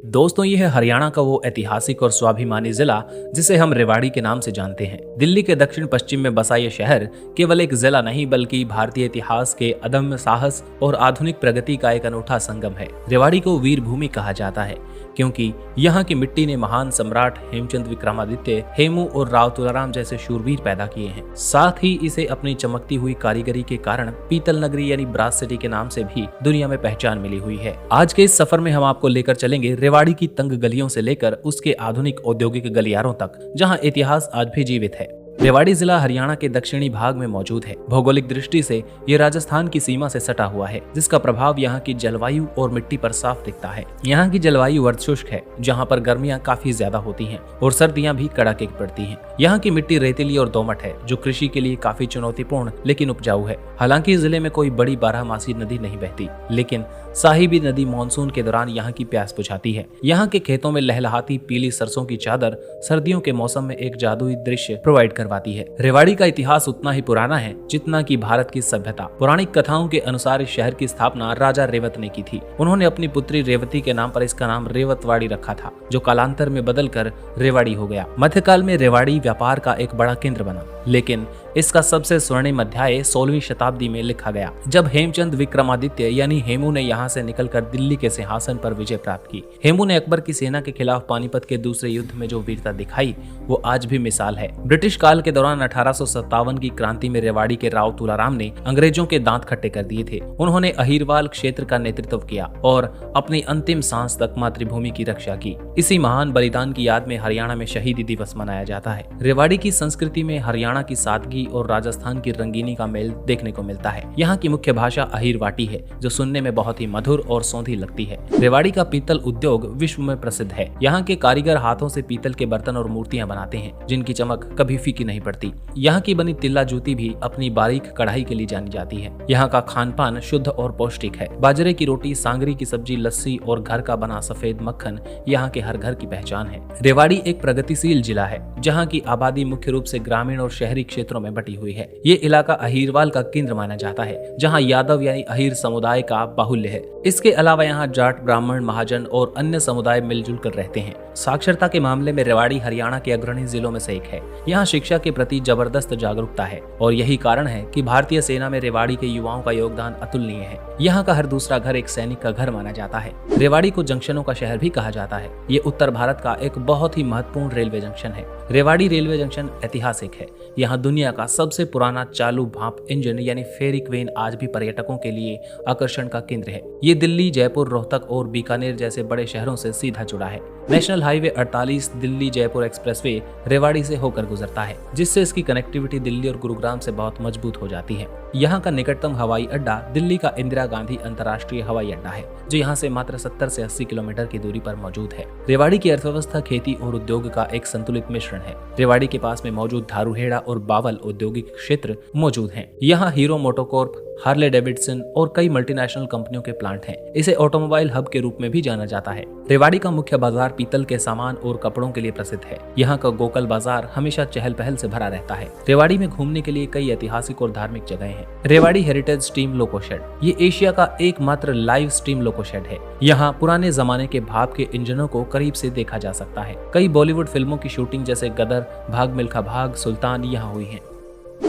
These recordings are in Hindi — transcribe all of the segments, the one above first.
दोस्तों, ये है हरियाणा का वो ऐतिहासिक और स्वाभिमानी जिला जिसे हम रेवाड़ी के नाम से जानते हैं। दिल्ली के दक्षिण पश्चिम में बसा ये शहर केवल एक जिला नहीं बल्कि भारतीय इतिहास के अदम्य साहस और आधुनिक प्रगति का एक अनूठा संगम है। रेवाड़ी को वीर भूमि कहा जाता है क्योंकि यहाँ की मिट्टी ने महान सम्राट हेमचंद विक्रमादित्य, हेमू और राव तुलाराम जैसे शूरवीर पैदा किए हैं। साथ ही इसे अपनी चमकती हुई कारीगरी के कारण पीतल नगरी यानी ब्रास सिटी के नाम से भी दुनिया में पहचान मिली हुई है। आज के इस सफर में हम आपको लेकर चलेंगे रेवाड़ी की तंग गलियों से लेकर उसके आधुनिक औद्योगिक गलियारों तक, जहां इतिहास आज भी जीवित है। रेवाड़ी जिला हरियाणा के दक्षिणी भाग में मौजूद है। भौगोलिक दृष्टि से ये राजस्थान की सीमा से सटा हुआ है, जिसका प्रभाव यहाँ की जलवायु और मिट्टी पर साफ दिखता है। यहाँ की जलवायु अर्धशुष्क है, जहाँ पर गर्मियाँ काफी ज्यादा होती हैं और सर्दियाँ भी कड़ाके की पड़ती हैं। यहाँ की मिट्टी रेतीली और दोमट है, जो कृषि के लिए काफी चुनौतीपूर्ण लेकिन उपजाऊ है। हालांकि जिले में कोई बड़ी बारहमासी नदी नहीं बहती, लेकिन साहिबी नदी मानसून के दौरान यहाँ की प्यास बुझाती है। यहाँ के खेतों में लहलहाती पीली सरसों की चादर सर्दियों के मौसम में एक जादुई दृश्य प्रोवाइड करवाती है। रेवाड़ी का इतिहास उतना ही पुराना है जितना कि भारत की सभ्यता। पौराणिक कथाओं के अनुसार इस शहर की स्थापना राजा रेवत ने की थी। उन्होंने अपनी पुत्री रेवती के नाम पर इसका नाम रेवतवाड़ी रखा था, जो कालांतर में बदलकर रेवाड़ी हो गया। मध्यकाल में रेवाड़ी व्यापार का एक बड़ा केंद्र बना, लेकिन इसका सबसे स्वर्णिम अध्याय 16वीं शताब्दी में लिखा गया, जब हेमचंद विक्रमादित्य यानी हेमू ने यहाँ से निकलकर दिल्ली के सिंहासन पर विजय प्राप्त की। हेमू ने अकबर की सेना के खिलाफ पानीपत के दूसरे युद्ध में जो वीरता दिखाई, वो आज भी मिसाल है। ब्रिटिश काल के दौरान 1857 की क्रांति में रेवाड़ी के राव तुलाराम ने अंग्रेजों के दांत खट्टे कर दिए थे। उन्होंने अहिरवाल क्षेत्र का नेतृत्व किया और अपनी अंतिम सांस तक मातृभूमि की रक्षा की। इसी महान बलिदान की याद में हरियाणा में शहीदी दिवस मनाया जाता है। रेवाड़ी की संस्कृति में हरियाणा की सादगी और राजस्थान की रंगीनी का मेल देखने को मिलता है। यहाँ की मुख्य भाषा अहिरवाटी है, जो सुनने में बहुत ही मधुर और सौंधी लगती है। रेवाड़ी का पीतल उद्योग विश्व में प्रसिद्ध है। यहाँ के कारीगर हाथों से पीतल के बर्तन और मूर्तियां बनाते हैं, जिनकी चमक कभी फीकी नहीं पड़ती। यहाँ की बनी तिल्ला जूती भी अपनी बारीक कढ़ाई के लिए जानी जाती है। यहाँ का खान पान शुद्ध और पौष्टिक है। बाजरे की रोटी, सांगरी की सब्जी, लस्सी और घर का बना सफेद मक्खन यहाँ के हर घर की पहचान है। रेवाड़ी एक प्रगतिशील जिला है, जहाँ की आबादी मुख्य रूप से ग्रामीण और शहरी क्षेत्रों में बटी हुई है। ये इलाका अहिरवाल का केंद्र माना जाता है, जहाँ यादव यानी अहिर समुदाय का बाहुल्य है। इसके अलावा यहाँ जाट, ब्राह्मण, महाजन और अन्य समुदाय मिलजुल कर रहते हैं। साक्षरता के मामले में रेवाड़ी हरियाणा के अग्रणी जिलों में से एक है। यहाँ शिक्षा के प्रति जबरदस्त जागरूकता है और यही कारण है कि भारतीय सेना में रेवाड़ी के युवाओं का योगदान अतुलनीय है। यहाँ का हर दूसरा घर एक सैनिक का घर माना जाता है। रेवाड़ी को जंक्शनों का शहर भी कहा जाता है। ये उत्तर भारत का एक बहुत ही महत्वपूर्ण रेलवे जंक्शन है। रेवाड़ी रेलवे जंक्शन ऐतिहासिक है। यहाँ दुनिया का सबसे पुराना चालू भाप इंजन यानी फेरी क्वेन आज भी पर्यटकों के लिए आकर्षण का केंद्र है। ये दिल्ली, जयपुर, रोहतक और बीकानेर जैसे बड़े शहरों से सीधा जुड़ा है। National highway 48 Delhi Jaipur expressway Rewari से होकर गुजरता है, जिससे इसकी कनेक्टिविटी दिल्ली और गुरुग्राम से बहुत मजबूत हो जाती है। यहाँ का निकटतम हवाई अड्डा दिल्ली का इंदिरा गांधी अंतर्राष्ट्रीय हवाई अड्डा है, जो यहाँ से मात्र 70 से 80 किलोमीटर की दूरी पर मौजूद है। रेवाड़ी की अर्थव्यवस्था खेती और उद्योग का एक संतुलित मिश्रण है। रेवाड़ी के पास में मौजूद धारूहेड़ा और बावल औद्योगिक क्षेत्र मौजूद हैं। यहाँ हीरो मोटोकॉर्प, हार्ले डेविडसन और कई मल्टीनेशनल कंपनियों के प्लांट हैं। इसे ऑटोमोबाइल हब के रूप में भी जाना जाता है। रेवाड़ी का मुख्य बाजार पीतल के सामान और कपड़ों के लिए प्रसिद्ध है। यहाँ का गोकल बाजार हमेशा चहल पहल से भरा रहता है। रेवाड़ी में घूमने के लिए कई ऐतिहासिक और धार्मिक जगह हैं। Rewari heritage steam loco shed, ये एशिया का एकमात्र लाइव स्टीम लोको शेड है। यहाँ पुराने जमाने के भाप के इंजनों को करीब से देखा जा सकता है। कई बॉलीवुड फिल्मों की शूटिंग जैसे गदर, भाग मिल्खा भाग, सुल्तान यहाँ हुई है।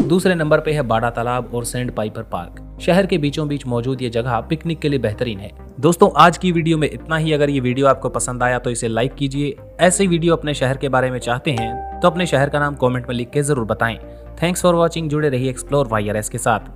दूसरे नंबर पे है बाड़ा तालाब और सेंट पाइपर पार्क। शहर के बीचों बीच मौजूद ये जगह पिकनिक के लिए बेहतरीन है। दोस्तों, आज की वीडियो में इतना ही। अगर ये वीडियो आपको पसंद आया तो इसे लाइक कीजिए। ऐसे वीडियो अपने शहर के बारे में चाहते हैं तो अपने शहर का नाम कमेंट में लिख के जरूर बताएं। Thanks for watching. जुड़े रहिए एक्सप्लोर वाईआरएस के साथ।